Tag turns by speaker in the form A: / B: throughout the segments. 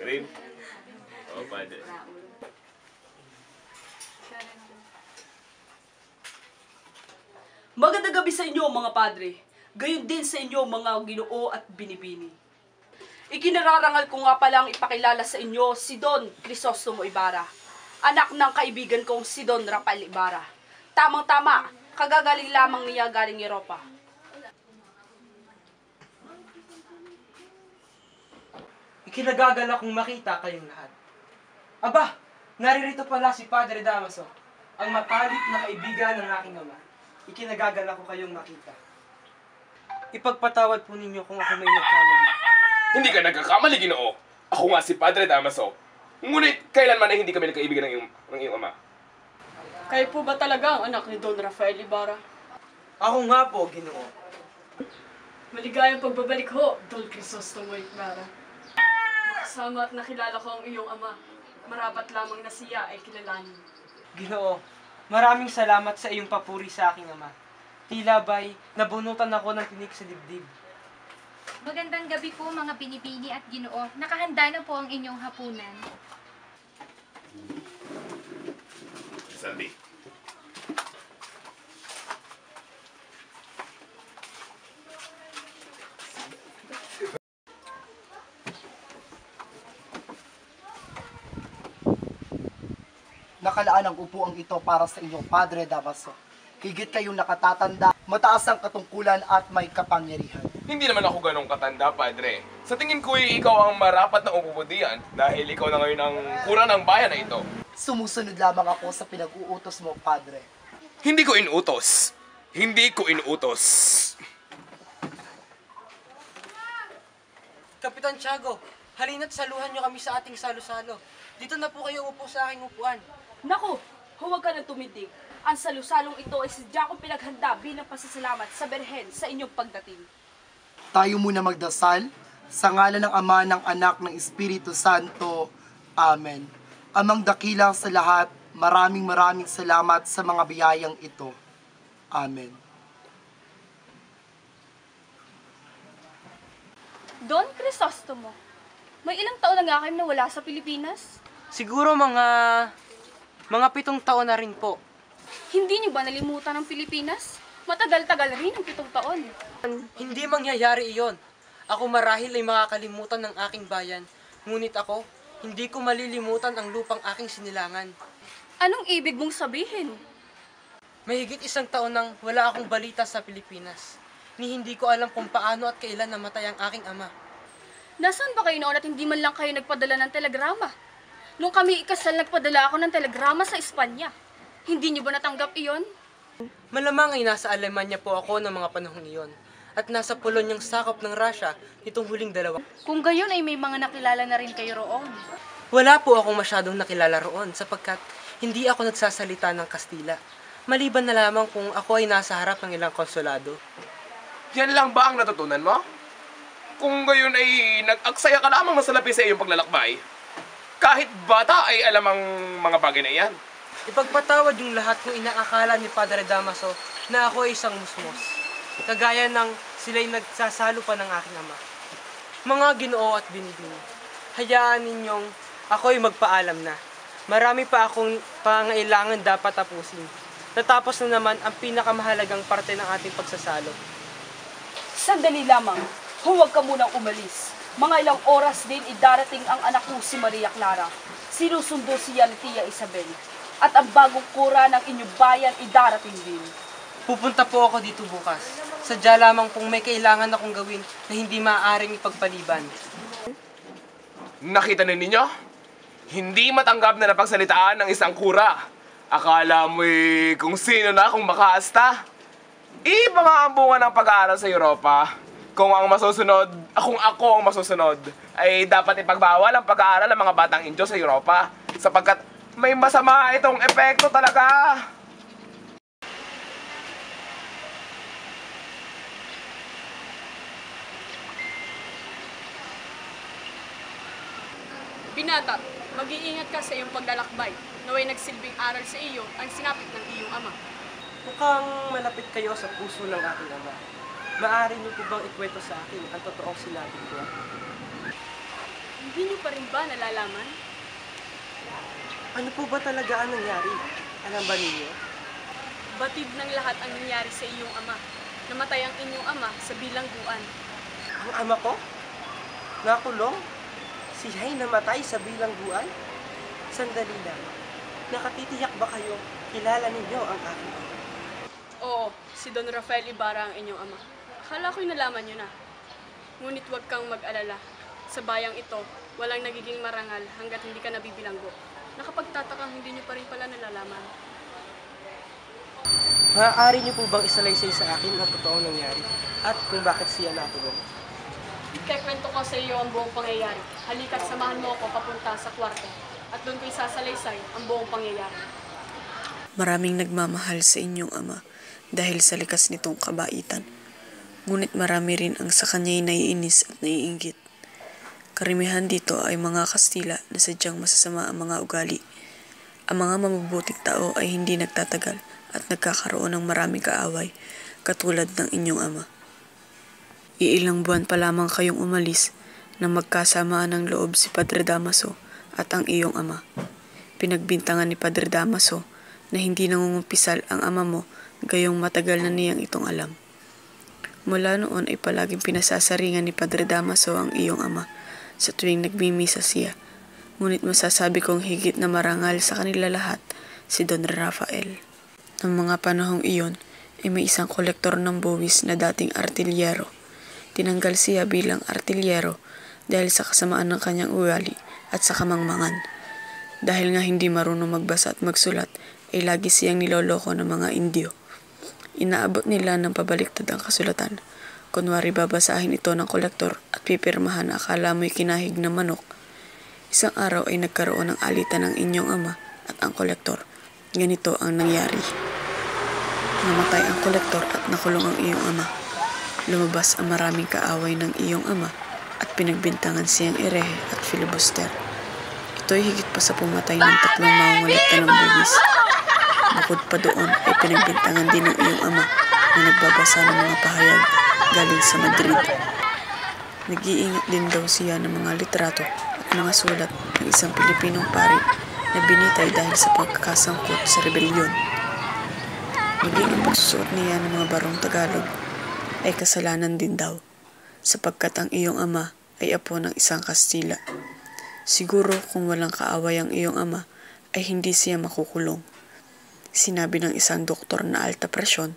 A: Rin? Oo, pwede.
B: Magandang gabi sa inyo mga padre. Gayon din sa inyo mga ginoo at binibini. Ikinararangal ko nga palang ipakilala sa inyo si Don Crisostomo Ibarra, anak ng kaibigan kong si Don Rafael Ibarra. Tamang-tama, kagagaling lamang niya galing Europa.
C: Ikinagagalak kong makita kayong lahat. Aba, naririto pala si Padre Damaso, ang matalik na kaibigan ng aking ama. Ikinagagalak ko kayong makita. Ipagpatawad po ninyo kung ako may nagkamali.
A: Hindi ka nagkakamali, Ginoo. Ako nga si Padre Damaso. Ngunit, kailanman ay hindi kami nagkaibigan ng iyong ama.
B: Kayo po ba talaga ang anak ni Don Rafael Ibarra?
C: Ako nga po, Ginoo.
B: Maligayang pagbabalik ho, Don Crisostomo Ibarra. Kasama at nakilala ko ang iyong ama. Marapat lamang na siya ay kilalanin.
C: Ginoo, Maraming salamat sa iyong papuri sa aking ama. Tila ba'y nabunutan ako ng tinik sa dibdib.
D: Magandang gabi po mga binibini at Ginoo. Nakahanda na po ang inyong hapunan.
A: Sandy.
E: Nakalaan ang upuang ito para sa inyo, Padre Damaso. Higit kayong nakatatanda, mataas ang katungkulan at may kapangyarihan.
A: Hindi naman ako ganong katanda, Padre. Sa tingin ko ikaw ang marapat na upo diyan dahil ikaw na ngayon ang kura ng bayan na ito.
E: Sumusunod lamang ako sa pinag-uutos mo, Padre.
A: Hindi ko inuutos. Hindi ko inuutos.
C: Kapitan Tiago, halina't saluhan niyo kami sa ating salo-salo. Dito na po kayo upo sa aking upuan.
B: Naku, huwag ka nang tumindig. Ang salusalong ito ay sadya kong pinaghanda bilang pasasalamat sa Berhen sa inyong pagdating.
E: Tayo muna magdasal sa ngalan ng Ama, ng Anak, ng Espiritu Santo. Amen. Amang dakila sa lahat, maraming salamat sa mga biyayang ito. Amen.
B: Don Crisostomo, may ilang taon na nga kayo nawala sa Pilipinas?
C: Siguro mga 7 taon na rin po.
B: Hindi niyo ba nalimutan ang Pilipinas? Matagal-tagal rin ang 7 taon.
C: Hindi mangyayari iyon. Ako marahil ay makakalimutan ng aking bayan. Ngunit ako, hindi ko malilimutan ang lupang aking sinilangan.
B: Anong ibig mong sabihin?
C: Mahigit 1 taon nang wala akong balita sa Pilipinas. Ni hindi ko alam kung paano at kailan namatay ang aking ama.
B: Nasaan ba kayo noon at hindi man lang kayo nagpadala ng telegrama? Nung kami ikasal, nagpadala ako ng telegrama sa Espanya. Hindi niyo ba natanggap iyon?
C: Malamang ay nasa Alemanya po ako ng mga panahong iyon. At nasa Polonyang sakop ng Russia nitong huling 2.
D: Kung gayon ay may mga nakilala na rin kayo roon.
C: Wala po akong masyadong nakilala roon sapagkat hindi ako nagsasalita ng Kastila. Maliban na lamang kung ako ay nasa harap ng ilang konsulado.
A: Yan lang ba ang natutunan mo? Kung gayon ay nag-aksaya ka lamang na salapi sa iyong paglalakbay, kahit bata ay alam ang mga bagay na iyan.
C: Ipagpatawad yung lahat kung inaakala ni Padre Damaso na ako ay isang musmos. Kagaya ng sila'y nagsasalo pa ng aking ama. Mga Ginoo at binibini, hayaan ninyong ako'y magpaalam na. Marami pa akong pangailangan dapat tapusin. Natapos na naman ang pinakamahalagang parte ng ating pagsasalo.
B: Sandali lamang. Huwag ka munang umalis. Mga ilang oras din idarating ang anak mo si Maria Clara. Sinusundo siya ni Tia Isabel. At ang bagong kura ng inyong bayan idarating din.
C: Pupunta po ako dito bukas. Sadya lamang kung may kailangan akong gawin na hindi maaaring ipagpaliban.
A: Nakita na ninyo? Hindi matanggap na napagsalitaan ng isang kura. Akala mo'y kung sino na kung makaasta. Iba nga ang bunga ng pag-aaral sa Europa. Kung ang masusunod, kung ako ang masusunod, ay dapat ipagbawal ang pag-aaral ng mga batang Indyo sa Europa. Sapagkat may masama itong epekto talaga.
B: Binata, mag-iingat ka sa iyong paglalakbay. Naway nagsilbing aral sa iyo ang sinapit ng iyong ama.
C: Mukhang malapit kayo sa puso ng aking ama. Maaari niyo po bang ikwento sa akin ang totoong sinabi ko?
B: Hindi niyo pa rin ba nalalaman?
C: Ano po ba talaga ang nangyari? Alam ba ninyo?
B: Batid ng lahat ang nangyari sa iyong ama. Namatay ang inyong ama sa bilangguan.
C: Ang ama ko? Nakulong? Siya'y namatay sa bilangguan? Sandali lang. Nakatitiyak ba kayo kilala ninyo ang aking ama?
B: Oo, si Don Rafael Ibarra ang inyong ama. Akala ko'y nalaman niyo na. Ngunit huwag kang mag-alala. Sa bayang ito, walang nagiging marangal hanggat hindi ka nabibilanggo. Nakapagtatakang hindi niyo pa rin pala nalalaman.
C: Maaari niyo po bang isalaysay sa akin ang totoong nangyari? At kung bakit siya nakulong?
B: Ikekwento ko sa iyo ang buong pangyayari. Halika't samahan mo ako papunta sa kwarto. At doon ko isasalaysay ang buong pangyayari.
F: Maraming nagmamahal sa inyong ama dahil sa likas nitong kabaitan. Ngunit marami rin ang sa kanya'y naiinis at naiinggit. Karamihan dito ay mga Kastila na sadyang masasama ang mga ugali. Ang mga mabubuting tao ay hindi nagtatagal at nagkakaroon ng maraming kaaway katulad ng inyong ama. Iilang buwan pa lamang kayong umalis nang magkasamaan ng loob si Padre Damaso at ang iyong ama. Pinagbintangan ni Padre Damaso na hindi nangungumpisal ang ama mo gayong matagal na niyang itong alam. Mula noon ay palaging pinasasaringan ni Padre Damaso ang iyong ama sa tuwing nagmimisa siya. Ngunit masasabi kong higit na marangal sa kanila lahat si Don Rafael. Noong mga panahong iyon ay may isang kolektor ng buwis na dating artilyero. Tinanggal siya bilang artilyero dahil sa kasamaan ng kanyang ugali at sa kamangmangan. Dahil nga hindi marunong magbasa at magsulat ay lagi siyang niloloko ng mga Indio. Inaabot nila ng pabaliktad ang kasulatan. Kunwari babasahin ito ng kolektor at pipirmahan na akala mo'y kinahig na manok. Isang araw ay nagkaroon ng alitan ng inyong ama at ang kolektor. Ganito ang nangyari. Namatay ang kolektor at nakulong ang iyong ama. Lumabas ang maraming kaaway ng iyong ama at pinagbintangan siyang erehe at filibuster. Ito ay higit pa sa pumatay ng 3 mangungulikta ng buwis. Bukod pa doon ay pinagbintangan din ng iyong ama na nagbabasa ng mga pahayag galing sa Madrid. Nag-iingat din daw siya ng mga litrato at mga sulat ng isang Pilipinong pari na binitay dahil sa pagkakasangkot sa rebelyon. Maging ang pagsusuot niya ng mga barong Tagalog ay kasalanan din daw, sapagkat ang iyong ama ay apo ng isang Kastila. Siguro kung walang kaaway ang iyong ama ay hindi siya makukulong. Sinabi ng isang doktor na alta presyon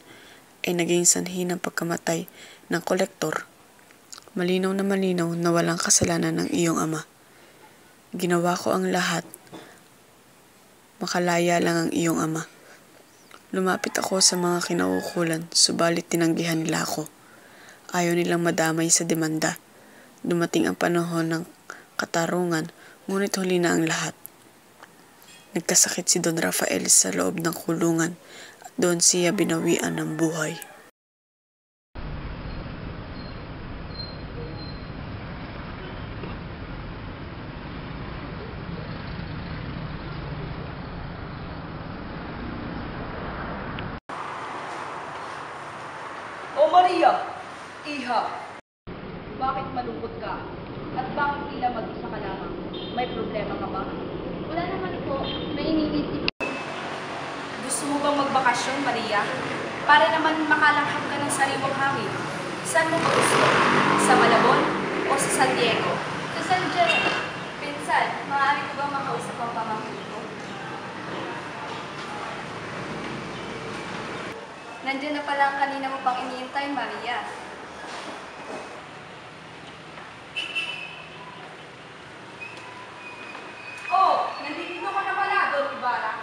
F: ay naging sanhi ng pagkamatay ng kolektor. Malinaw na walang kasalanan ng iyong ama. Ginawa ko ang lahat. Makalaya lang ang iyong ama. Lumapit ako sa mga kinaukulan, subalit tinanggihan nila ako. Ayaw nilang madamay sa demanda. Dumating ang panahon ng katarungan, ngunit huli na ang lahat. Nagkasakit si Don Rafael sa loob ng kulungan at doon siya binawian ng buhay.
B: O Maria, iha, bakit malungkot ka? At bakit tila mag-isa ka lamang? May problema ka ba?
D: Wala naman po. May iniisip.
B: Gusto mo bang magbakasyon, Maria? Para naman makalanghap ka ng sariwang hangin. Saan mo ba gusto? Sa Malabon o sa San Diego?
D: Sa San Diego. Pinsan, maaari ko bang makausap ang pamangkin ko? Nandiyan na pala ang kanina mo pang iniintay, Maria.
B: Oh, nandito ka na pala, Don Ibarra.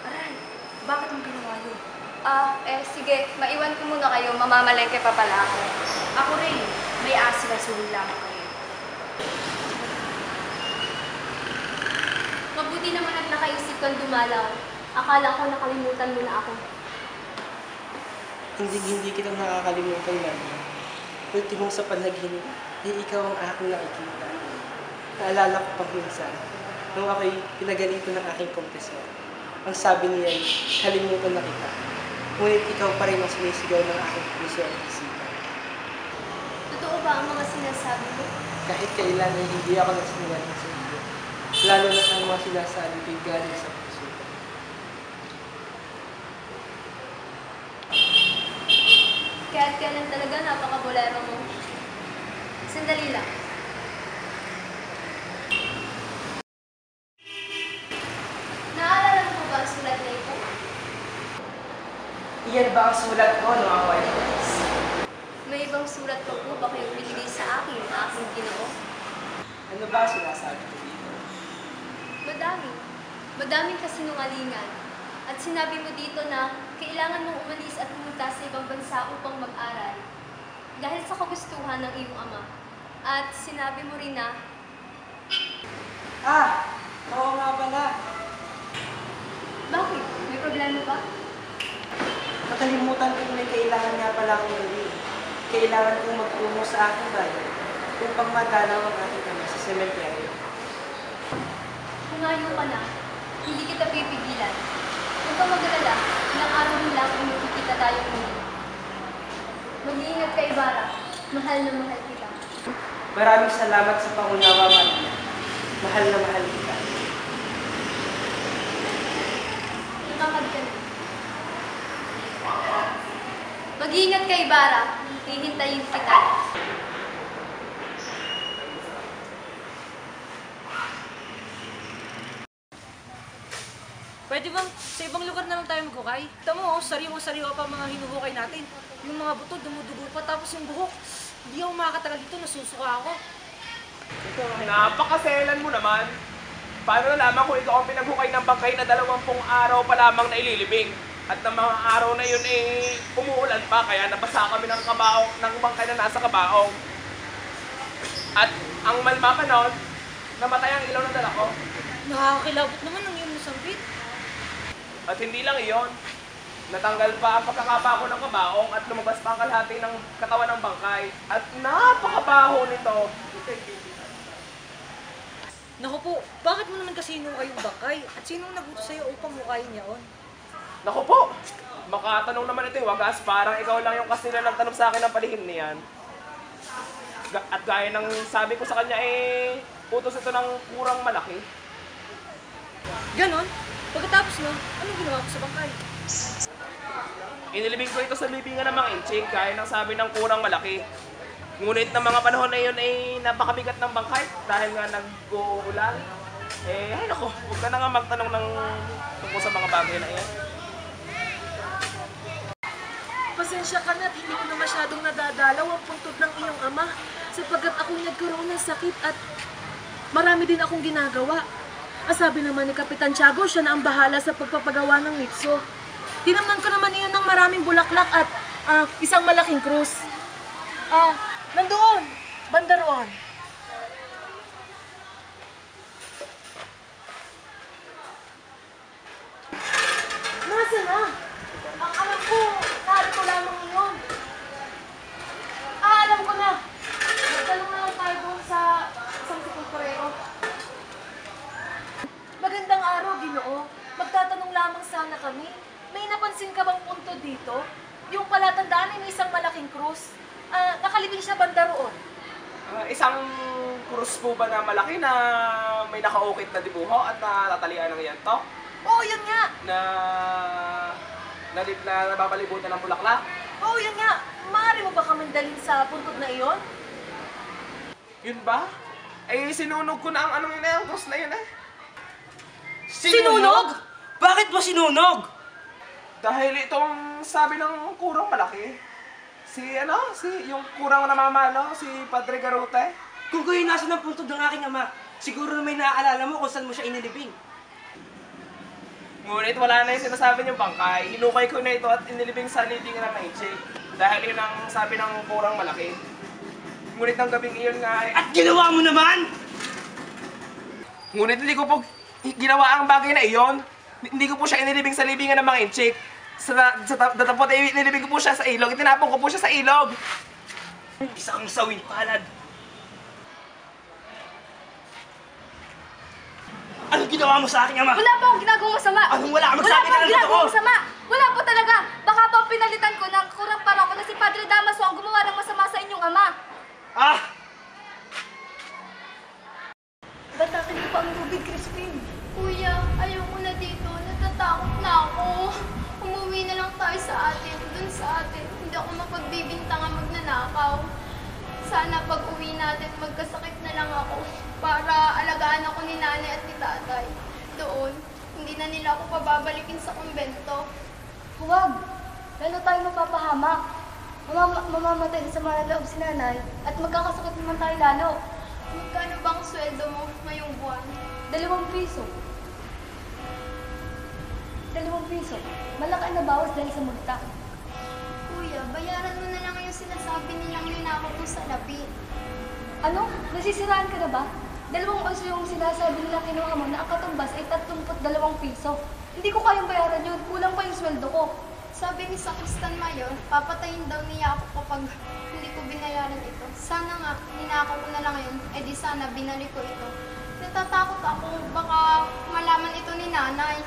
D: Aray, bakit mo ginawa yun? Sige, maiwan ko muna kayo. Mamamalengke pa pala ako.
B: Ako rin, may asikasuhin lamang kayo.
D: Mabuti naman at nakaisip kang dumalaw. Akala ko nakalimutan mo na ako.
C: Hindi kita nakakalimutan na. Ultimong sa panaginip, ikaw ang aking nakikita. Naalala ko pang minsan, nung ako'y pinagalito ng aking kompesor. Ang sabi niya, kalimutan na kita. Ngunit ikaw pa rin ang sumisigaw ng aking puso at isipan.
D: Totoo ba ang mga sinasabi mo?
C: Kahit kailan ay hindi ako nagsinungaling sa iyo. Lalo na ang mga sinasabi ko'y galing sa puso.
D: Kaya't kailan talaga napakabolero mo. Sandali lang. Naalala mo ba ang sulat na ito?
C: Iyan ba ang sulat ko no ako ay pulis?
D: May ibang sulat pa po ba kayong binigay sa akin na aking Ginoo?
C: Ano ba ang sinasabi ko dito?
D: Madami. Madaming kasinungalingan. At sinabi mo dito na kailangan mong umalis at pumunta sa ibang bansa upang mag-aral. Dahil sa kagustuhan ng iyong ama. At sinabi mo rin na
C: Oo nga pala.
D: bakit? May problema ba?
C: Nakalimutan ko may kailangan nga pala akong gawin. Kailangan kong magtungo sa aking bayan upang madalaw ang aking ama sa sementeryo.
D: lumayo ka na, hindi kita pipigilan. Huwag kang mag-alala, ilang araw din lang kung magkikita tayong muli. Mag-iingat ka, Ibarra. Mahal na mahal kita.
C: Maraming salamat sa pangunawa, Maria. Mahal na mahal kita.
D: Nakakad ka na. Mag-iingat ka, Ibarra. Hihintayin kita.
G: Pwede bang sa ibang lugar na lang tayo maghukay? Tamo, sariwa-sariwa pa mga hinuhukay natin. Yung mga buto, dumudugo pa, tapos yung buhok. Hindi ako makakatagal dito, nasusuka ako.
A: Napakaselan mo naman. Paano nalaman kung ikaw ang pinaghukay ng bangkay na 20 araw pa lamang na ililibing? At ng mga araw na yun umuulan pa, kaya nabasa kami ng kabaong, ng bangkay na nasa kabaong. At ang malma pa nun, namatay ang ilaw ng dala ko.
G: Nakakakilabot naman ng iyong musambit.
A: At hindi lang iyon, natanggal pa ang pagkakapa ko ng kabaong at lumabas pa ang kalahati ng katawan ng bangkay. At napakabaho nito.
G: Naku po, bakit mo naman kasi hinukay yung bangkay? At sinong nagutos sa'yo upang hukayin niyaon?
A: Naku po, makatanong naman ito yung wagas, parang ikaw lang yung kasila nagtanong sa akin ng palihim niyan. At gaya ng sabi ko sa kanya, utos ito ng kurang malaki.
G: Ganon? Pagkatapos nun, anong ginawa ko sa bangkay?
A: Inilibing ko ito sa libingan ng mga inching, gaya ng sabi ng kurang malaki. Ngunit ng mga panahon na yun napakabigat ng bangkay dahil nga nag-uulan. Ay naku, huwag ka na nga magtanong ng tungkol sa mga bagay na yan.
G: Pasensya ka na at hindi ko na masyadong nadadalaw ang puntod ng iyong ama sapagkat ako'y nagkaroon ng sakit at marami din akong ginagawa. Sabi naman ni Kapitan Tiago, siya na ang bahala sa pagpapagawa ng mitso. Tinamnan ko naman iyon ng maraming bulaklak at isang malaking krus. Nandoon, banda roon. Nasaan na? Ang anak ko, narito lamang iyon. Alam ko na. Magtanong na lang tayo doon sa isang sepulturero. Magandang araw, Ginoo. Magtatanong lamang sana kami. May napansin ka bang punto dito? Yung palatandaan ay may isang malaking krus. Nakalibing siya banda roon.
A: Isang krus po ba na malaki na may nakaukit na dibuho at natatalian ng yanto?
G: Oo, yun nga.
A: Na nababalibutan ng bulaklak?
G: Oo, yun nga. Maaari mo ba kami dalhin sa puntod na iyon?
A: Yun ba? Sinunog ko na ang anong yun ang krus na yun
C: Sinunog? Bakit ba sinunog?
A: Dahil itong sabi ng kurang malaki. Yung kurang namamalo, si Padre Garute.
C: Kung kayo nasa ng puntod ng aking ama, siguro na may naaalala mo kung saan mo siya inilibing.
A: Ngunit wala na yung sinasabi niyong bangkay. Hinukay ko na ito at inilibing sa libingan ng Mainchik. Dahil yun ang sabi ng kurang malaki. Ngunit ang gabing iyon nga
C: At ginawa mo naman!
A: Ngunit hindi ko po ginawa ang bagay na iyon. Hindi ko po siya inilibing sa libingan ng mga inchik. Sa datapot ay inilibing ko po siya sa ilog. Itinapon ko po siya sa ilog.
C: Isa kang sawin palad. Anong ginawa mo sa aking ama?
D: Wala pa akong ginagawang masama.
C: Anong wala? Magsabi ka ng totoo.
D: Masama. Wala po talaga. Baka po pinalitan ko ng kurang parako na si Padre Damaso ang gumawa ng masama sa inyong ama. Batakin niyo pa ang tubig, Crispin. Kuya, ayoko na dito. Natatakot na ako. Umuwi na lang tayo sa atin. Dun sa atin. Hindi ako mapagbibintangan magnanakaw. Sana pag uwi natin, magkasakit na lang ako para alagaan ako ni nanay at ni tatay. Doon, hindi na nila ako pababalikin sa kumbento. Huwag! Lalo tayo mapapahamak. Mamamatay sa mga loob si nanay at magkakasakit naman tayo lalo. Magkano bang sweldo mo ngayong buwan? 2 piso. 2 piso. Malaki na bawas dahil sa multa. Kuya, bayaran mo na lang yung sinasabi nilang ninakaw mo sa labi. Ano? Nasisiraan ka na ba? 2 piso yung sinasabi nila kinuha mo na ang katumbas ay 32 piso. Hindi ko kayang bayaran yun. Kulang pa yung sweldo ko. Sabi ni Sakristan Mayor, papatayin daw niya ako kapag hindi ko binayaran ito. Sana nga, ninakaw ko na lang yun, di sana binalik ko ito. natatakot ako. Baka malaman ito ni nanay.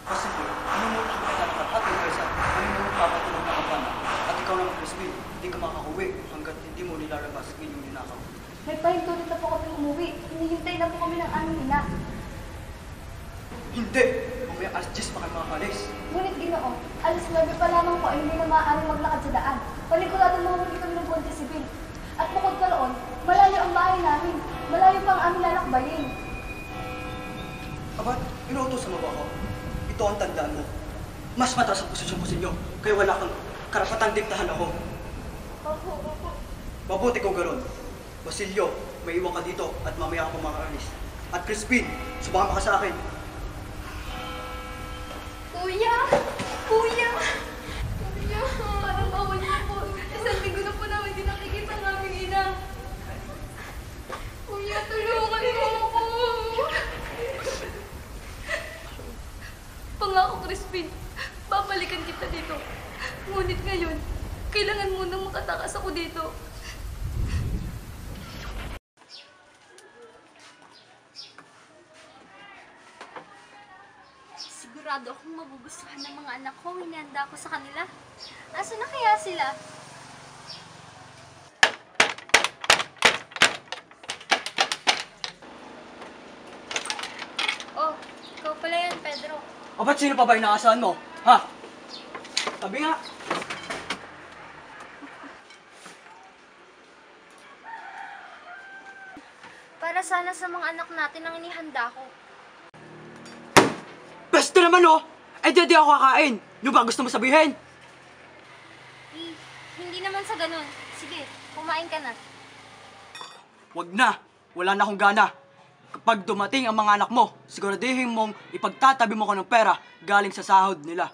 H: Kasi minumuti kita ng kapatid kaysa minumuti papatulong na kapana. At ikaw naman, Crispin, hindi ka makakauwi hanggat hindi mo nilalabas ang inyong ninakaw.
I: May pahintulit na po kami umuwi. Hinihintay na po kami ng aming ina.
H: Hindi! Mamaya alas 10 pa kayo makakalis.
I: Ngunit Ginoo, alas 9 pa lamang po ay hindi na maaaring maglakad sa daan. Paniguradong mahuli kami ng Guardia Civil. At bukod pa roon, malayo ang bahay namin. Malayo pa ang aming lalakbayin.
H: Abat, inuutosan mo ba ako? Ito ang tandaan mo. Mas mataas ang posisyon ko sa inyo, kaya wala kang karapatang diktahan ako.
I: Opo.
H: Mabuti ko gano'n. Basilio, may iwan ka dito at mamaya ako makakalis. At Crispin, sumama ka sa akin.
D: Kuya! Kuya! Kuya! Parang bawal niyo po. Isang linggo na po namin din nakikita ng aming ina. Kuya, tulungan mo ako!
I: Pangako, Crispin, babalikan kita dito. Ngunit ngayon, kailangan munang makatakas ako dito.
D: Sigurado akong magugustuhan ng mga anak ko. Hinihanda ko sa kanila. Asa na kaya sila? Oh, ikaw pala yan, Pedro.
H: O ba't sino pa ba yung nakasaan mo? Ha? Sabi nga.
D: Para sana sa mga anak natin ang inihanda ko.
H: Peste naman oh! Eh di ako kakain. Ano ba gusto mo sabihin?
D: Hindi naman sa ganun. Sige, kumain ka na.
H: Wag na. Wala na akong gana. Kapag dumating ang mga anak mo, siguradihin mong ipagtatabi mo ko ng pera galing sa sahod nila.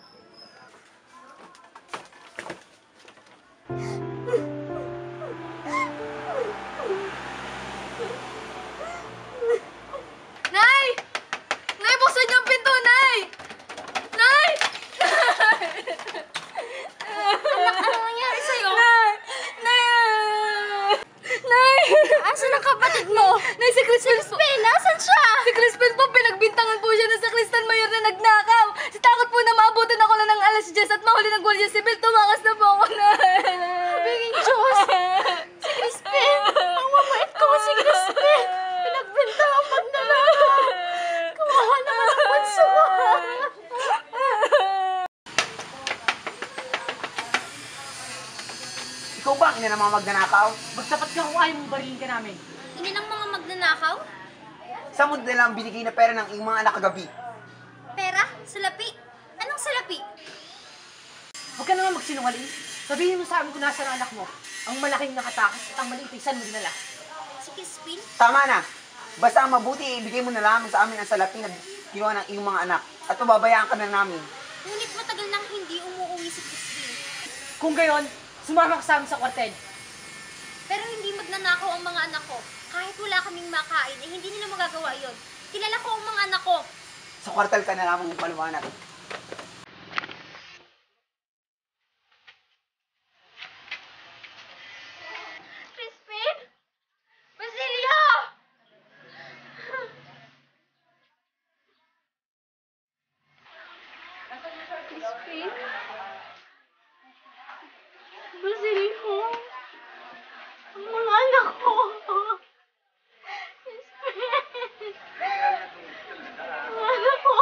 I: Nay! Nay, buksan niyo ang pinto, Nay! Nay!
D: Anak, ano nangyari sa'yo?
I: Nay! Nay!
D: Asan ang kapatid mo?
I: Nay, si Crispin po.
D: Nasaan siya?
I: Si Crispin po, pinagbintangan po siya ng sakristan mayor na nagnakaw. Sa takot po na maabutan ako na ng alas 10 at mahuli ng Guardia Civil, tumakas na po ako, Nay!
D: Biging Diyos! Si Crispin! Ang mabait ko, si Crispin! Pinagbintangan magnanakaw! Kawawa naman ang bunso ko!
J: Ikaw ba, ina ng mga magnanakaw?
C: Magtapat ka kung ayaw mong barilin ka namin.
D: Ini ng mga magnanakaw?
J: Saan mo nilang binigay na pera ng iyong mga anak kagabi?
D: Pera? Salapi? Anong salapi?
C: Huwag ka naman magsinungaling. Sabihin mo sa amin kung nasa ang anak mo. Ang malaking nakatakas at ang maliit ay saan mo dinala.
D: Si Crispin?
J: Tama na. Basta ang mabuti, ibigay mo na lamang sa amin ang salapi na ginawa ng iyong mga anak. At pababayaan ka na namin.
D: Ngunit matagal nang hindi umuwi si Crispin.
C: Kung gayon, sumama ka sa amin sa kwartel.
D: Pero hindi magnanakaw ang mga anak ko. Kahit wala kaming makain, eh hindi nila magagawa yon. Kilala ko ang mga anak ko.
J: Sa kwartal ka na lamang paliwanag.
D: Crispin! Basilio! Crispin? Basilio? Ang mga anak ko! Crispin! Ang anak ko!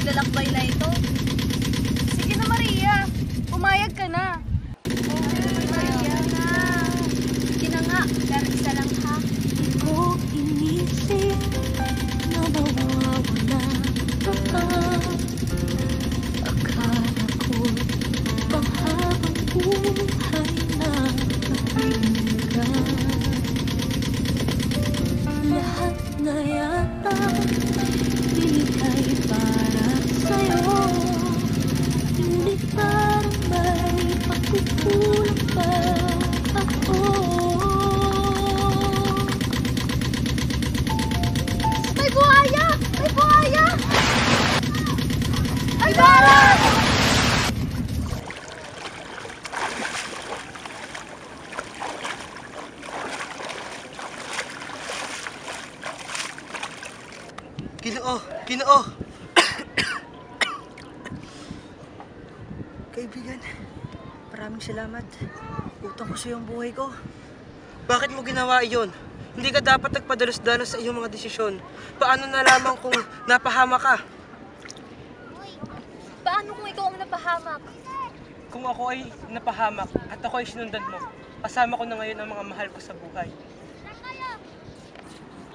I: paglalakbay na ito. Sige na, Maria. Pumayag ka na. Maria na. Sige na nga, pero isa lang ha. Hindi ko inisip na mawawala ka. Akala ko panghabang buhay na napinigyan. Lahat na yata binigay para sa'yo. Ngunit parang may pagkukulang pa ako. May buhaya! May buhaya! Ay, Bara!
C: Ginoo! Ginoo! Kaibigan, maraming salamat. Utang ko sa iyong buhay ko. Bakit mo ginawa iyon? Hindi ka dapat nagpadalos-dalos sa iyong mga desisyon. Paano na lamang kung napahama ka?
I: Paano kung ikaw ang napahamak?
C: Kung ako ay napahamak at ako ay sinundan mo, kasama ko na ngayon ang mga mahal ko sa buhay.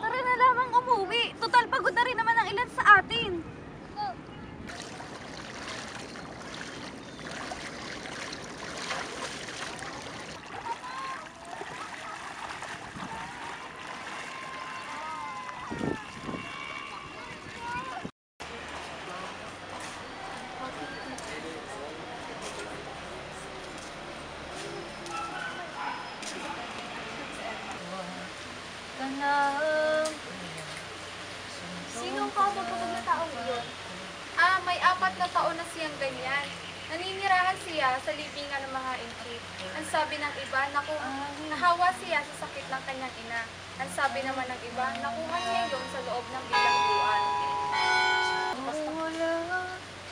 I: Tara na lamang umuwi. Total, pagod na rin naman ang ilan sa atin.
D: Sino ang kapagpapag na taong iyon? May 4 na taon na siyang ganyan. Naninirahan siya sa libingan ng mga inchi. Ang sabi ng iba, nahawa siya sa sakit ng kanyang ina. Ang sabi naman ng iba, nakuha niya yun sa loob ng bilangguan.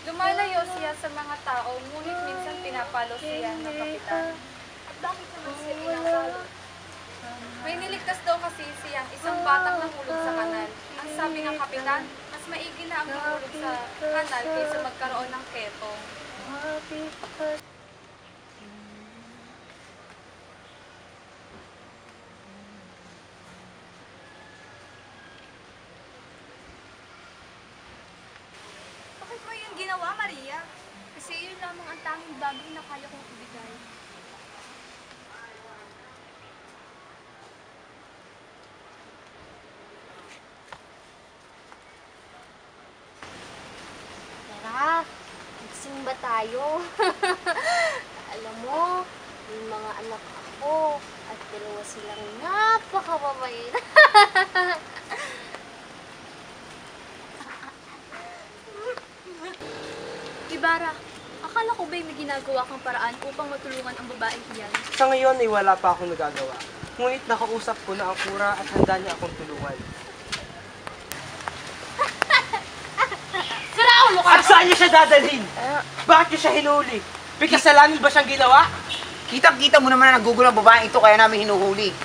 D: Lumalayo siya sa mga tao, ngunit minsan pinapalo siya ng kapitan. At bakit naman siya pinapalo? May niligtas daw kasi siyang isang batang nahulog sa kanal. Ang sabi ng kapitan, mas maigi na ang mahulog sa kanal kaysa magkaroon ng ketong.
I: Bakit mo yun ginawa, Maria? Kasi yun lamang ang tanging bagay na kaya kong ibigay.
D: Tara, magsimba tayo. Alam mo, yung mga anak ako at dalawa silang napakababait.
I: Ibarra, akala ko ba'y may ginagawa kang paraan upang matulungan ang babaeng iyan?
C: Sa ngayon ay wala pa akong nagagawa. Ngunit nakausap ko na ang kura at handa niya akong tulungan.
I: Saraulo ka!
C: At saan niya siya dadalhin? Bakit niya siya hinuli? May kasalanan ba siyang ginawa?
J: Kitang-kita mo naman na nagugulo ang babaeng ito kaya namin hinuhuli.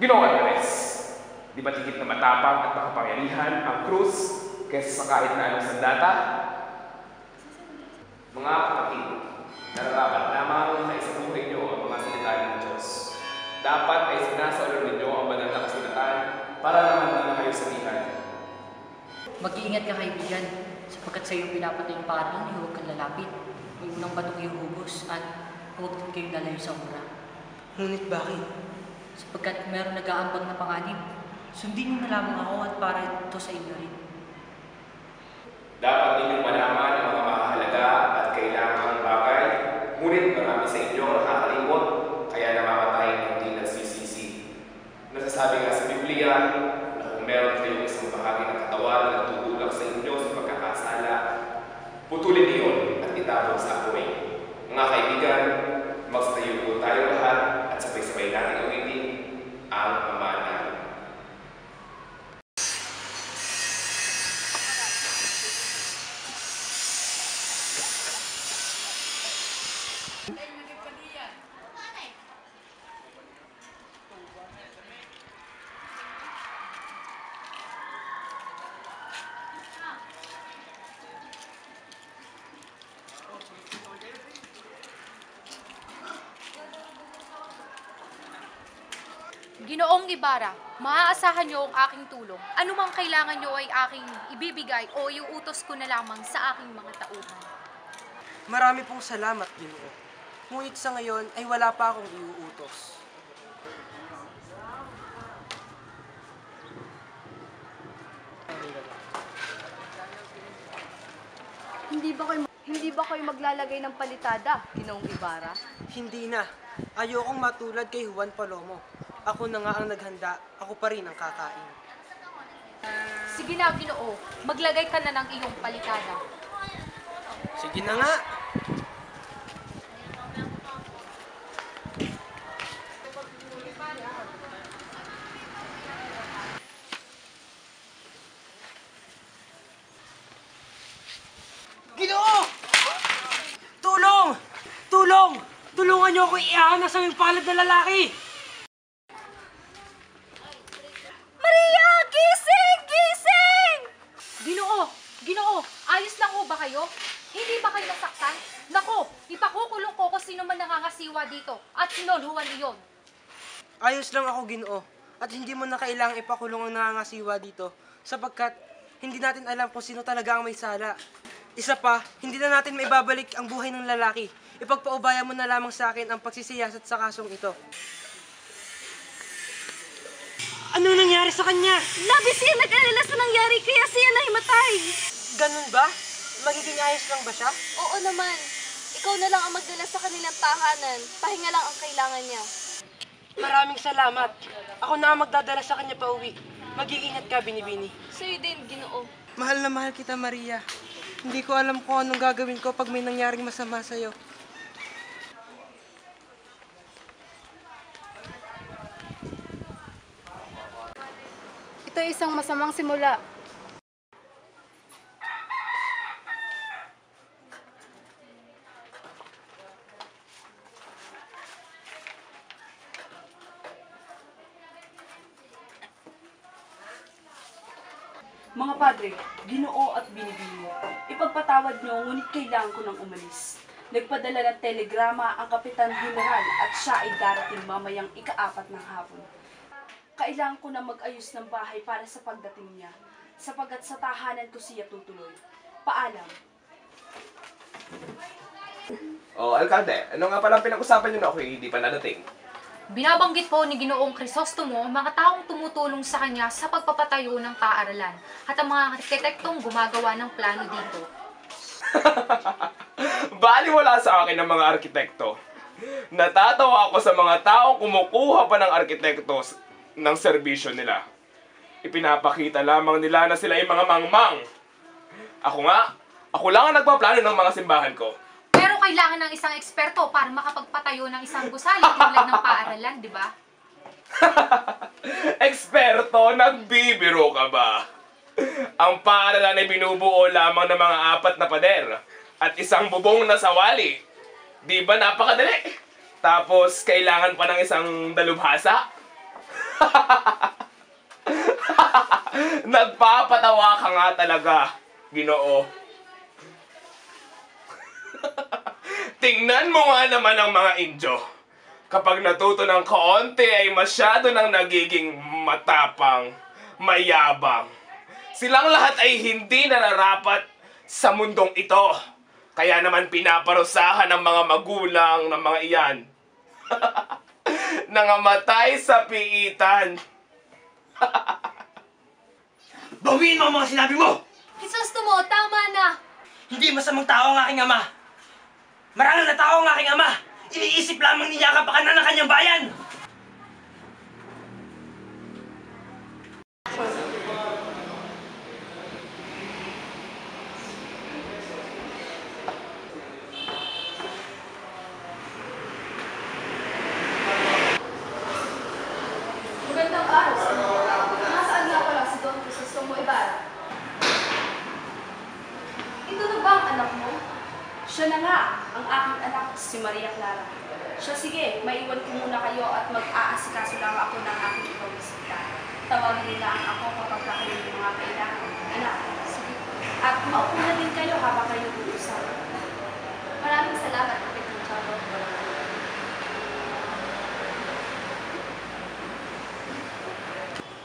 A: Ginoong Andres, di ba't higit na matapang at makapangyarihan ang krus kaysa sa kahit na anong sandata? Mga kapatid, nararapat lamang na isabuhay niyo ang mga salita ng Diyos. Dapat ay sinasaulog ninyo ang banal na kasulatan para naman na kayo sabihan.
K: Mag-iingat ka kaibigan, sapagkat sa iyo pinapatay yung paring, huwag kang lalapit. May unang batong iyong hubos at huwag kayong lalayo sa mura.
C: Ngunit bakit?
K: Sapagkat meron nag-aambag na panganib, sundin niyo na lamang ako at para ito sa inyo rin.
A: Dapat ninyong malaman ang mga mahalaga at kailangang bagay, ngunit marami sa inyo ang nakakalimot, kaya namamatay ng hindi nagsisisi. Nasasabi nga sa Biblia na kung meron kayong isang bahagi ng katawan na nagtutulak sa inyo sa pagkakasala, putulin niyon at itapon sa apoy. Mga kaibigan, magsayo po tayo lahat at sabay-sabay natin ulitin ang Ama namin.
I: Ginoong Ibarra, maaasahan niyo ang aking tulong. Ano mang kailangan niyo ay aking ibibigay o iuutos ko na lamang sa aking mga tauhan.
C: Marami pong salamat, Ginoo. Ngunit sa ngayon ay wala pa akong iuutos.
B: Hindi ba kayo maglalagay ng palitada, Ginoong Ibarra?
C: Hindi na. Ayokong matulad kay Juan Palomo. Ako na nga ang naghanda, ako pa rin ang kakain.
I: Sige na, Ginoo, maglagay ka na ng iyong palitada.
C: Sige na nga. Ginoo! Tulong! Tulong! Tulungan niyo ako iyahan sa aming palad na lalaki!
I: Maria! Gising! Gising! Ginoo, ayos lang ho ba kayo? Hindi ba kayo nasaktan? Nako, ipakukulong ko kung sino man nangangasiwa dito at sinolhuan iyon.
C: Ayos lang ako, Ginoo. At hindi mo na kailangang ipakulong ang nangangasiwa dito sapagkat hindi natin alam kung sino talaga ang may sala. Isa pa, hindi na natin maibabalik ang buhay ng lalaki. Ipagpaubaya mo na lamang sa akin ang pagsisiyasat sa kasong ito. Ano nangyari sa kanya?
I: Labis siya nag-alala sa nangyari kaya siya nahimatay.
C: Ganun ba? Magiging ayos lang ba siya?
D: Oo naman. Ikaw na lang ang magdala sa kanilang tahanan. Pahinga lang ang kailangan niya.
C: Maraming salamat. Ako na ang magdadala sa kanya pa uwi. Mag-iingat ka, Binibini.
D: Sa'yo din, Ginoo.
C: Mahal na mahal kita, Maria. Hindi ko alam kung anong gagawin ko pag may nangyaring masama sa'yo.
G: Ito ay isang masamang simula.
B: Mga padre, Ginoo at Binibini, ipagpatawad niyo ngunit kailangan ko nang umalis. Nagpadala ng telegrama ang Kapitan General at siya ay darating mamayang ika-4 ng hapon. Kailangan ko na mag-ayos ng bahay para sa pagdating niya, sapagat sa tahanan ko siya tutuloy. Paalam.
A: Alkalde, ano nga palang pinag-usapan niyo na ako hindi pa nadating?
I: Binabanggit po ni Ginoong Crisostomo ang mga taong tumutulong sa kanya sa pagpapatayo ng paaralan at ang mga arkitektong gumagawa ng plano dito.
A: Baliwala sa akin ang mga arkitekto. Natatawa ako sa mga taong kumukuha pa ng arkitekto ng serbisyo nila. Ipinapakita lamang nila na sila ay mga mangmang. Ako lang ang nagpaplano ng mga simbahan ko.
I: Pero kailangan ng isang eksperto para makapagpatayo ng isang gusali tulad ng paaralan, di ba?
A: Eksperto? Nagbibiro ka ba? Ang paaralan ay binubuo lamang ng mga 4 na pader at isang bubong na sawali. Di ba napakadali? Tapos kailangan pa ng isang dalubhasa? Nagpapatawa ka nga talaga, Ginoo. Tingnan mo nga naman ang mga Indyo. Kapag natuto ng kaunti ay masyado nang nagiging matapang, mayabang. Silang lahat ay hindi nararapat sa mundong ito. Kaya naman pinaparusahan ng mga magulang ng mga iyan. Nangamatay sa piitan.
H: Bawiin mo ang mga sinabi mo!
D: Crisostomo, tama na!
H: Hindi masamang tao ang aking ama. Marangal na tao ang aking ama. Iniisip lamang niya kapakanan ng kanyang bayan.
B: Magandang araw sa inyo. Nasaan nga pala si Don Crisostomo Ibarra? Ito na ba ang anak mo? Siya na nga, ang aking anak, si Maria Clara. Siya, sige, maiwan ko muna kayo at mag-aasikaso lang ako ng aking ibang bisita. Tawagin nila ang ako kapag kayo ng mga kailangan. Anak, sige. At maupo na din kayo habang kayo uusap.
D: Maraming salamat, Kapitan Tiago.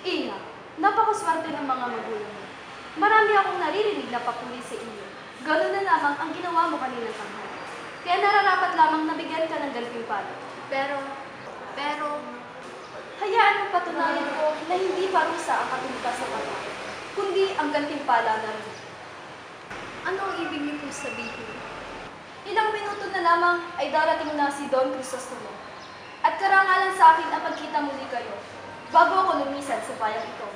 B: Ina, napakaswerte ng mga magulang mo. Marami akong naririnig na papuri sa iyo. Ganun na lamang ang ginawa mo kanina tanghali. Kaya nararapat lamang nabigyan ka ng gantimpala.
D: Pero,
B: hayaan mo patunayan ko na hindi parusa ang katulitas sa bata, kundi ang gantimpala na rin.
D: ano ang ibig niyo pong sabihin?
B: Ilang minuto na lamang ay darating na si Don Crisostomo. At karangalan sa akin ang pagkita muli kayo, bago ako lumisan sa bayang ito.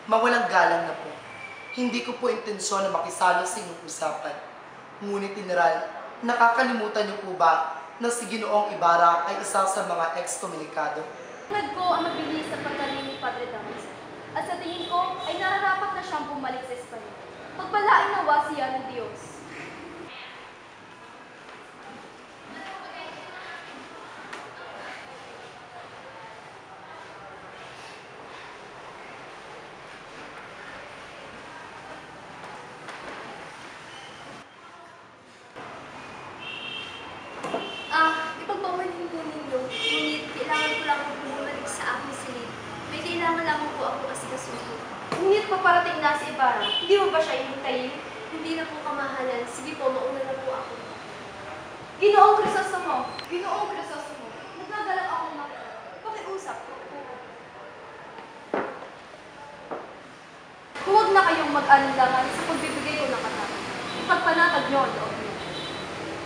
E: Mawalang galang na po. Hindi ko po intensyon na makisalo sa inyong usapan. Ngunit, General, nakakalimutan niyo po ba na si Ginoong Ibarra ay isa sa mga ex-komunikado?
B: Tulad ko ang mabilis sa pagkaling ni Padre Damaso. At sa tingin ko ay nararapat na siyang bumalik sa Espanya. Pagpalain nawa siya ng Diyos.
D: Ipagmamalin po ninyo, ngunit kailangan ko lang po bumalik sa aking silid. May kailangan lamang po ako asikasuhin.
B: Ngunit paparating na si Ibarra, hindi mo ba siya ihintayin?
D: Hindi na po kamahalan. Sige po, mauna na po ako.
B: Ginoong Crisostomo! Ginoong Crisostomo! Nagagalang akong makita. Pakiusap ko. Huwag na kayong mag-alinlangan sa pagbibigay ko ng katawan. Ipagpanatag niyo ang loob niyo.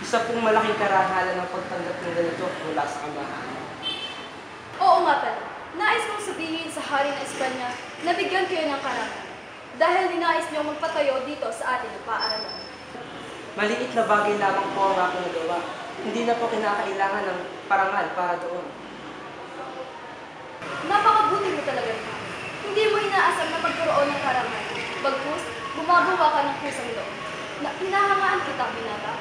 C: Isa pong malaking karangalan ng pagtanggap ng ganito mula sa kamahan.
B: Oo nga pala. Nais kong sabihin sa hari ng Espanya na bigyan kayo ng karangalan. Dahil ninais niyo magpatayo dito sa ating paaralan.
C: Maliit na bagay lamang po ang aking nagawa. Hindi na po kinakailangan ng parangal para doon.
B: Napakabuti mo talaga ito. Hindi mo inaasam na magkaroon ng karangalan. Bagkus, gumagawa ka ng kusang loob. Na pinahangaan kitang binata.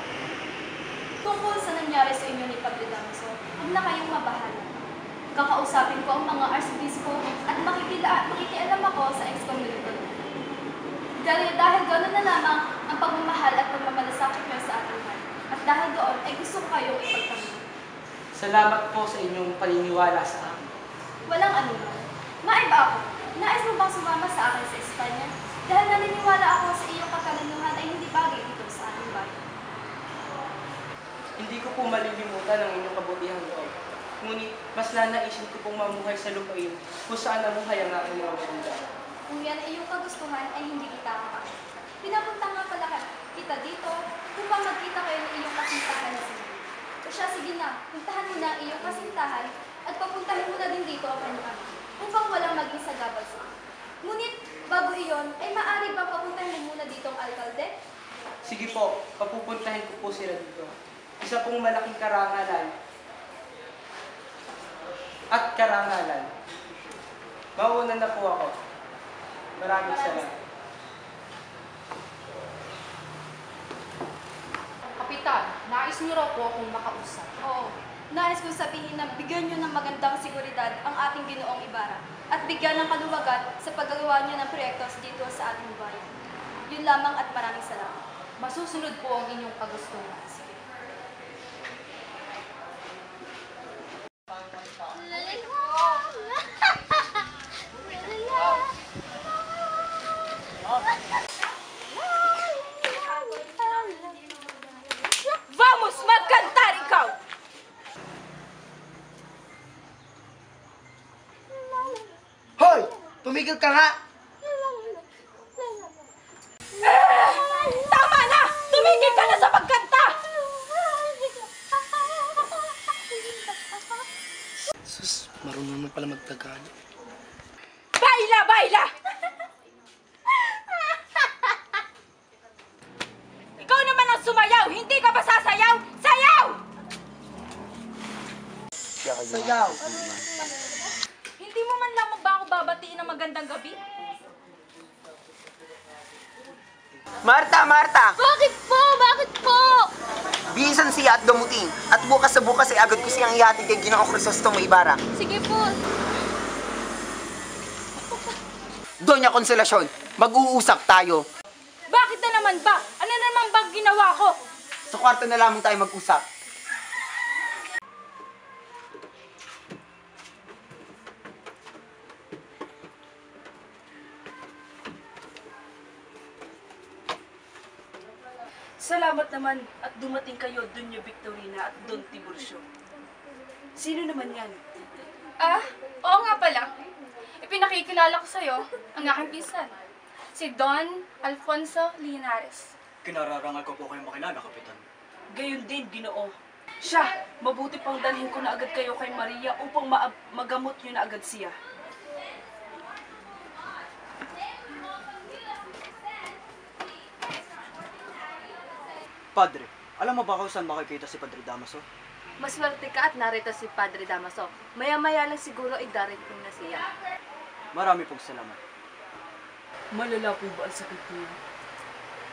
B: Tungkol sa nangyari sa inyo ni Padre Damaso, huwag na kayong mabahala. Kakausapin ko ang mga arsobispo at makikialam ako sa excommunicado. Dahil gano'n na lamang ang pagmamahal at pagmamalasakit niyo sa ating mahal. At dahil doon ay gusto ko kayong ipagtanggol.
C: Salamat po sa inyong paniniwala sa akin.
B: Walang anuman. Maiba ako. Nais mo bang sumama sa akin sa Espanya? Dahil naniniwala ako sa iyong katalinuhan ay hindi bagay dito sa ating bayan.
C: Hindi ko po malilimutan ang inyong kabutihang loob. Ngunit, mas nanaisin ko pong mamuhay sa lupain kung saan namuhay ang aking mga magulang.
B: Kung yan ay iyong kagustuhan, ay hindi kita kakakita. Pinapunta nga pala kita dito upang magkita kayo ng iyong kasintahan na sila. O siya, sige na, puntahan mo na ang iyong kasintahan at papuntahin mo na din dito ang kanyang ama upang walang maging sagabal sa akin. Ngunit, bago iyon, ay maaari bang papuntahin mo muna dito ang alkalde?
C: Sige po, papupuntahin ko po sila dito. Isa pong malaking karangalan at karangalan. Mauna na po ako. Maraming salamat.
B: Kapitan, nais niyo raw po akong makausap. Oo. Nais kong sabihin na bigyan niyo ng magandang seguridad ang ating Ginoong Ibarra
D: at bigyan ng kaluwagan sa paggagawa niyo ng proyektos dito sa ating bayan. Yun lamang at maraming salamat.
I: Masusunod po ang inyong kagustuhan. Sige.
B: Vamos, magkantar ikaw!
E: Hoy! Tumigil ka nga!
B: Tama na! Tumigil ka na sa pagkanta!
E: Sus, marunong na pala magtagalog.
B: Baila, baila! Ikaw naman ang sumayaw! Hindi ka ba sasayaw? Sayaw!
E: Sayaw!
B: Hindi mo man lamang ba ako babatiin ng magandang gabi?
J: Marta, Marta!
I: Bakit po? Bakit po?
J: Bihisan siya at dumuting. At bukas sa bukas ay agad ko siyang ihatid kay Ginoong Crisostomo Ibarra.
I: Sige po.
J: Doña Konsolasyon, mag-uusap tayo.
B: Bakit na naman ba? Ano na naman ba ginawa ko?
J: Sa kwarto na lamang tayo mag-usap.
B: Salamat naman at dumating kayo, Doña Victorina at Don Tiburcio. Sino naman yan?
I: Oo nga pala. Ipinakikilala ko sa'yo ang aking pinsan, si Don Alfonso Linares.
H: Kinararangal ko po kayong makilala, Kapitan.
B: Gayon din, Ginoo. Siya, mabuti pang dalhin ko na agad kayo kay Maria upang magamot niyo na agad siya.
H: Padre, alam mo ba kung saan makikita si Padre Damaso?
L: Maswerte ka at narito si Padre Damaso. Maya-maya lang siguro ay darating na siya.
H: Marami pong salamat.
B: Malala po ba ang sakit niya?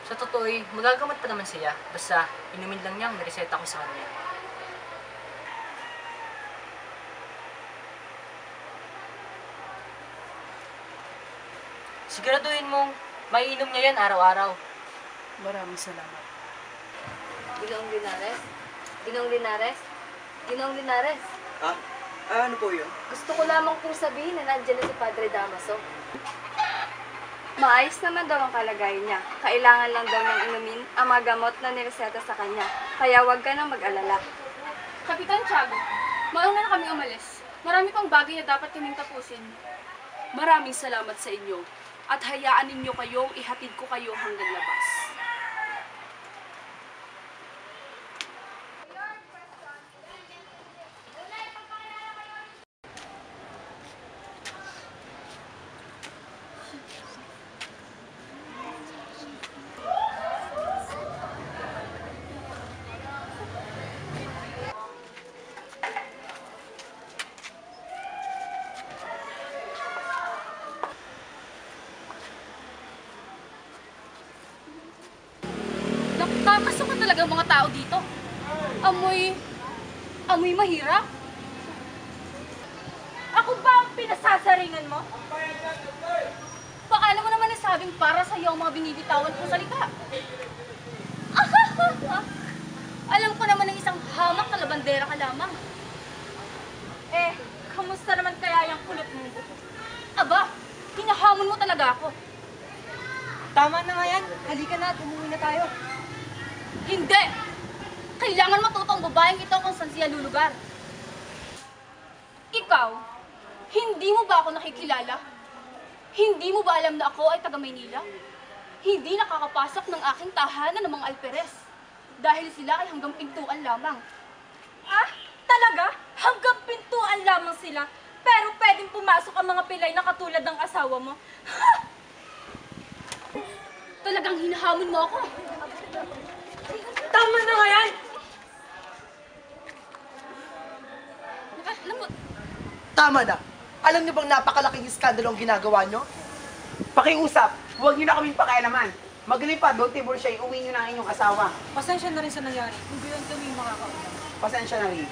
K: Sa totoo magagamot pa naman siya. Basta inumin lang niya ang nireseta ko sa kanya. Siguraduhin mong maiinom niya yan araw-araw.
B: Maraming salamat.
L: Ginoong Linares? Ginoong Linares? Ginoong Linares?
H: Ano po yun?
L: Gusto ko lamang pong sabihin na nandiyan na si Padre Damaso. Maayos naman daw ang kalagayan niya. Kailangan lang daw niyang inumin ang mga gamot na nireseta sa kanya. Kaya huwag ka nang mag-alala.
I: Kapitan Tiago, mauna na kami umalis. Marami pang bagay na dapat kaming tapusin.
B: Maraming salamat sa inyo at hayaan ninyo kayong ihatid ko kayo hanggang labas.
I: Nakakasok ka talaga mga tao dito. Amoy mahirap.
B: Ako ba ang pinasasaringan mo?
I: Paano mo naman nasabing para sa iyo ang mga binibitawan kong salita? Alam ko naman ng isang hamak na labandera ka lamang.
B: Kamusta naman kaya yung kulot mo?
I: Aba, hinahamon mo talaga ako.
C: Tama na nga yan. Halika na at umuwi na tayo.
I: Hindi! Kailangan matuto ang babaeng ito kung saan siya lulugar. Ikaw, hindi mo ba ako nakikilala? Hindi mo ba alam na ako ay taga Maynila? Hindi nakakapasok ng aking tahanan ng mga alperes dahil sila ay hanggang pintuan lamang.
B: Talaga? Hanggang pintuan lamang sila? Pero pwedeng pumasok ang mga pilay na katulad ng asawa mo?
I: Talagang hinahamon mo ako.
B: Tama na nga yan!
E: Tama na! Alam niyo bang napakalaking iskandalo ang ginagawa niyo?
J: Pakiusap, huwag niyo na kaming pakialaman. Maglipad, Don Tiburcio, uwi niyo na ang inyong asawa.
C: Pasensya na rin sa nangyari. Kung gayon kami makakauna.
J: Pasensya na rin.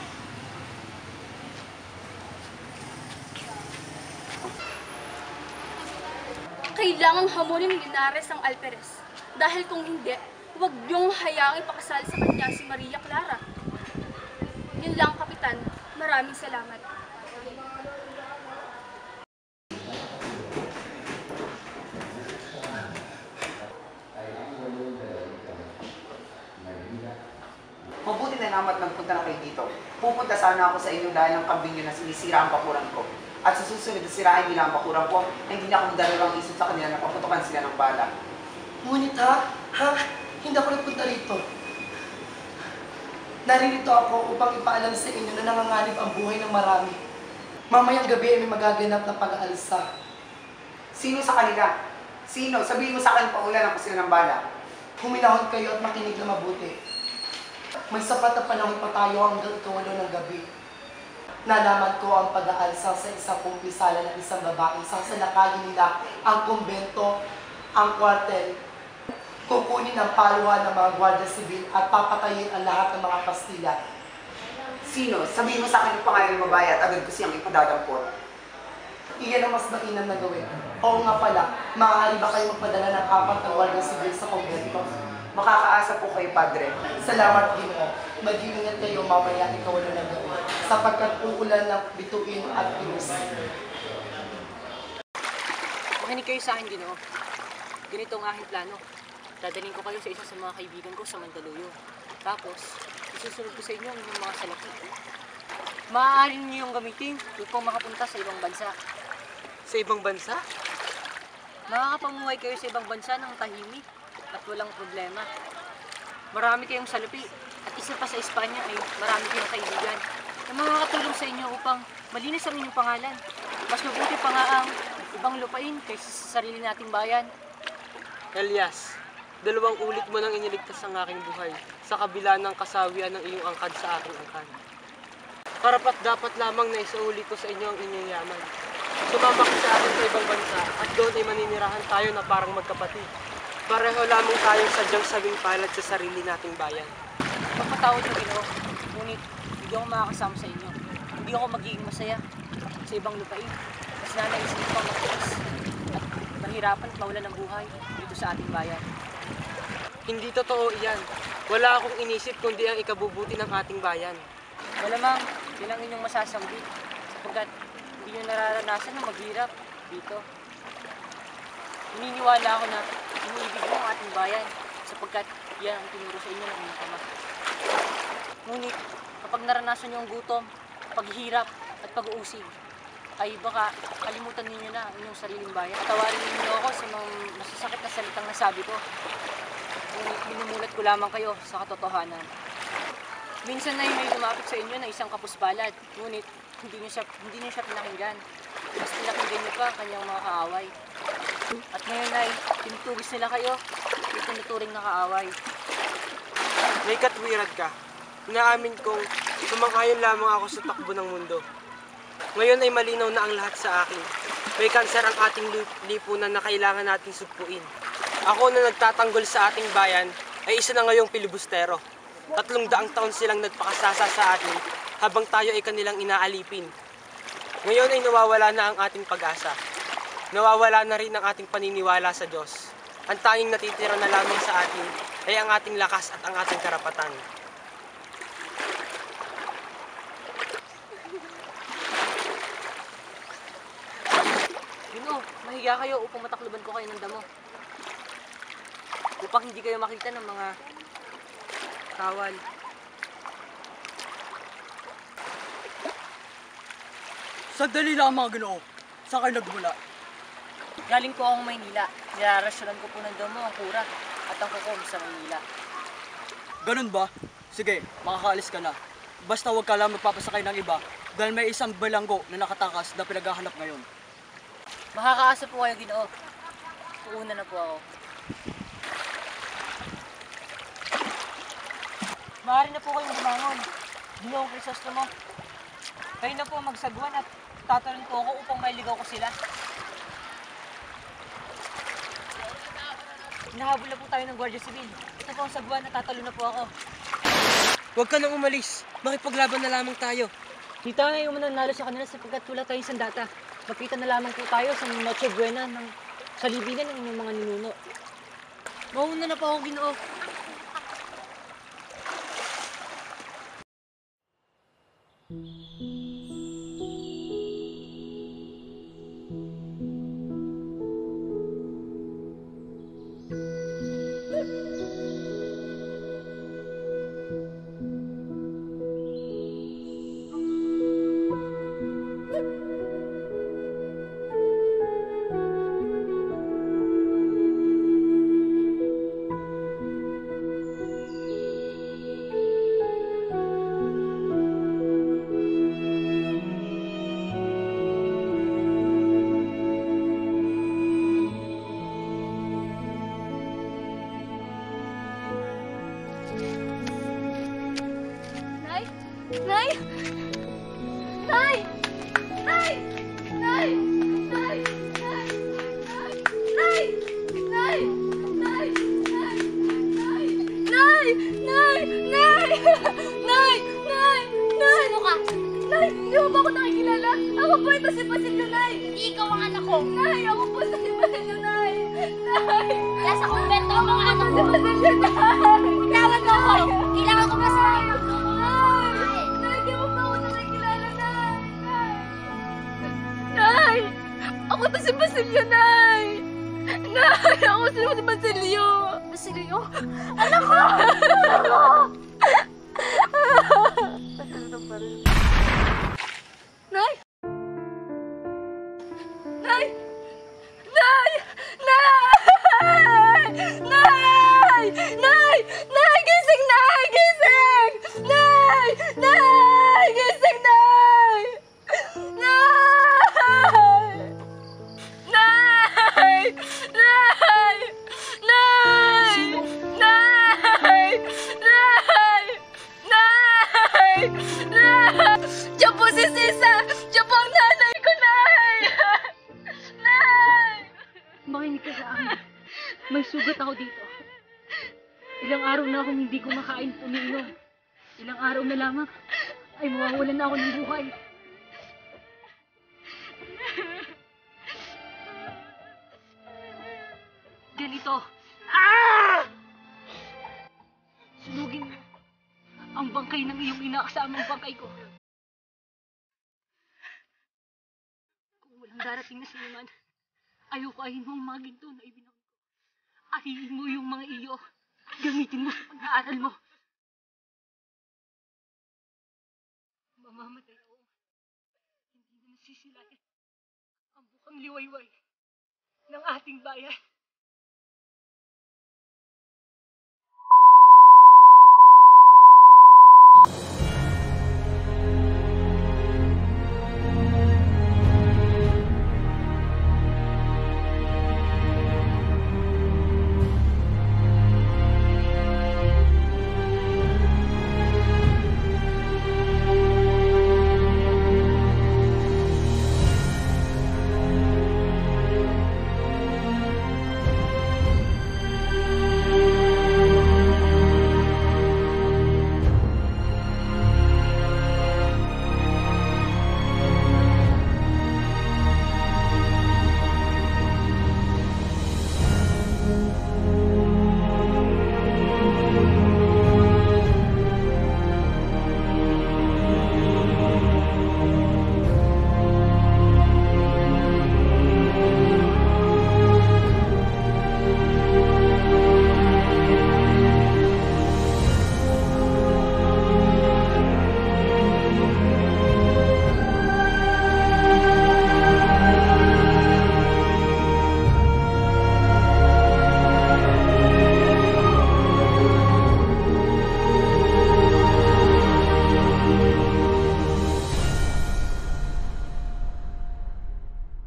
M: Kailangang hamunin ni Linares ang Alperes. Dahil kung hindi, huwag niyong hayaang ipakasal sa kanya si Maria Clara. Yun lang, Kapitan. Maraming salamat.
J: Mabuti na naman at nagpunta na kayo dito. Pupunta sana ako sa inyo dahil ang kambing nyo na sinisira ang bakuran ko. At sa susunod na sirahin nila ang bakuran ko, na hindi na ako magdalawang isip sa kanila na paputukan sila ng bala.
E: Ngunit ha? Hindi ako nagpunta rito. Naririto ako upang ipaalam sa inyo na nanganganib ang buhay ng marami. Mamayang gabi ay may magaganap na pag-aalsa.
J: Sino sa kanila? Sino? Sabihin mo sa akin paulan ako sila ng bala.
E: Huminahon kayo at makinig na mabuti. May sapat na panahon pa tayo hanggang ika-8 ng gabi. Nalaman ko ang pag-aalsa sa isang kumpisala ng isang babaeng sasalakayin nila ang kumbento, ang kwartel. Kukunin ang paluhan ng mga Guardia Civil at papatayin ang lahat ng mga Pastila.
J: Sino? Sabihin mo sa akin yung pangalan ng babae at agad ko siyang ipadadampot.
E: Iyan ang mas mainam na gawin. Oo nga pala, maaari ba kayo magpadala ng 4 na Guardia Civil sa kumbento?
J: Makakaasa po kayo, Padre.
E: Salamat, Ginoo. Mag-iingat kayo mamaya ika-8 ng gabi, sapagkat uulan ng bituin at inis.
K: Makinig kayo sa akin, Ginoo. Ganito ang aking plano. Dadalhin ko kayo sa isa sa mga kaibigan ko sa Mandaluyong. Tapos, isusunod ko sa inyo ang inyong mga salapi. Maaari niyo yung gamitin upang makapunta sa ibang bansa.
C: Sa ibang bansa?
K: Makakapamuhay kayo sa ibang bansa ng tahimik at walang problema. Marami kayong salapi at isa pa sa Espanya ay marami kayong kaibigan na makakatulong sa inyo upang malinis ang inyong pangalan. Mas mabuti pa nga ang ibang lupain kaysa sa sarili nating bayan.
C: Elias, 2 ulit mo nang iniligtas ang aking buhay sa kabila ng kasawian ng iyong angkad sa aking angkad. Karapat dapat lamang na isauli ko sa inyo ang inyong yaman. Sumama ka sa akin sa ibang bansa at doon ay maninirahan tayo na parang magkapatid. Pareho lamang tayong sadyang sabing palad sa sarili nating bayan.
K: Pagpatawad yung Ginoo, ngunit hindi ako makakasama sa inyo. Hindi ako magiging masaya sa ibang lupain. Mas nanaisin ko pang matiis at mahirapan at mawalan ng buhay dito sa ating bayan.
C: Hindi totoo iyan. Wala akong inisip kundi ang ikabubuti ng ating bayan.
K: Malamang, yun ang inyong masasambi sapagkat hindi nyo nararanasan na maghirap dito. Naniniwala ako na iniibig mo ang ating bayan sapagkat yan ang tinuro sa inyo ng inyong ama. Ngunit kapag naranasan nyo ang gutom, paghihirap at pag-uusig, ay baka kalimutan ninyo na ang inyong sariling bayan. Patawarin ninyo ako sa mga masasakit na salitang nasabi ko. Ngunit binumulat ko lamang kayo sa katotohanan. Minsan na may lumapit sa inyo na isang kapusbalad, ngunit hindi niyo siya pinakinggan. Mas pinakinggan niyo pa ang kanyang mga kaaway. At ngayon ay tinutugis nila kayo, itinuturing na kaaway.
C: May katwirad ka. Inaamin kong sumang-ayon lamang ako sa takbo ng mundo. Ngayon ay malinaw na ang lahat sa akin. May kanser ang ating lipunan na kailangan nating sugpuin. Ako na nagtatanggol sa ating bayan ay isa na ngayong pilibustero. 300 taon silang nagpakasasa sa atin habang tayo ay kanilang inaalipin. Ngayon ay nawawala na ang ating pag-asa. Nawawala na rin ang ating paniniwala sa Diyos. Ang tanging natitira na lamang sa atin ay ang ating lakas at ang ating karapatan.
K: Ginoo, mahiga kayo upang matakluban ko kayo ng damo. Upang hindi kayo makita ng mga kawal.
H: Sandali lang mga Ginoo. Saan kayo nagmula?
K: Galing po akong Maynila. Nilarasyonan ko po ng damo ang kura at ang kukom sa Maynila.
H: Ganun ba? Sige, makakaalis ka na. Basta huwag ka lang magpapasakay ng iba dahil may isang bilanggo na nakatakas na pinaghahanap ngayon.
K: Makakaasa po kayo, Ginoo. Uuna na po ako. Maaari na po kayong bumangon. Ginoong Crisostomo. Kayo na po magsagwan at tatalon po ako upang mailigaw ko sila. Hinahabol na po tayo ng Guardia Civil. Ito po ang sagwan at tatalon na po ako.
C: Huwag ka nang umalis. Makipaglaban na lamang tayo.
K: Di tayo mananalo sa kanila sapagkat wala tayong sandata. Magkita na lamang po tayo sa Noche Buena ng sa libingan ng inyong mga ninuno.
G: Mauna na po ako, Ginoo.
I: Nay! Nay! Nay! Nay! Nay! Nay! Nay! Nay! Nay! Nay! Nay! Nay! Nay! Nay! Nay! Nay! Nay! Sino ka? Nay! Di mo ba ako nakikilala? Ako po ito si Basilio, Nay! Ikaw ang anak ko! Nay! Ako po si Basilio, Nay! Nay! Nasa kumbento ang mga anak ko! Si Basilio, Nay! Tawag mo ako! Kailangan ko masaya! Nay! Di mo ba ako nakikilala, Nay? Nay! Ako to si Basilio, Nay! Nay! Ako si Basilio! Basilio? Anak ko! Anak ko! Nay! Nay! Nay! Nay! Nay! Nay! Nay! Gising, Nay! Gising! Nay! Nay! Gising, Nay! Nay! Nay! Nay! Nay! Nay! Nay! Nay! Nay! Diyan po si Sisa! Diyan po ang nanay ko, Nay! Nay!
G: Makinig ka sa akin. May sugat ako dito. Ilang araw na akong hindi kumakain at umiinom. Ilang araw na lamang ay mawawalan na ako ng buhay. Ganito. Sunugin mo ang bangkay ng iyong ina kasama ang bangkay ko. Kung walang darating na sinuman, ayoko ahin mo ang mga ginto na ibinang ko. Ahihin mo yung mga iyo. Gamitin mo sa pag-aaral mo. Mamamatay ako. Hindi na nasisilayan ang bukang liwayway ng ating bayan.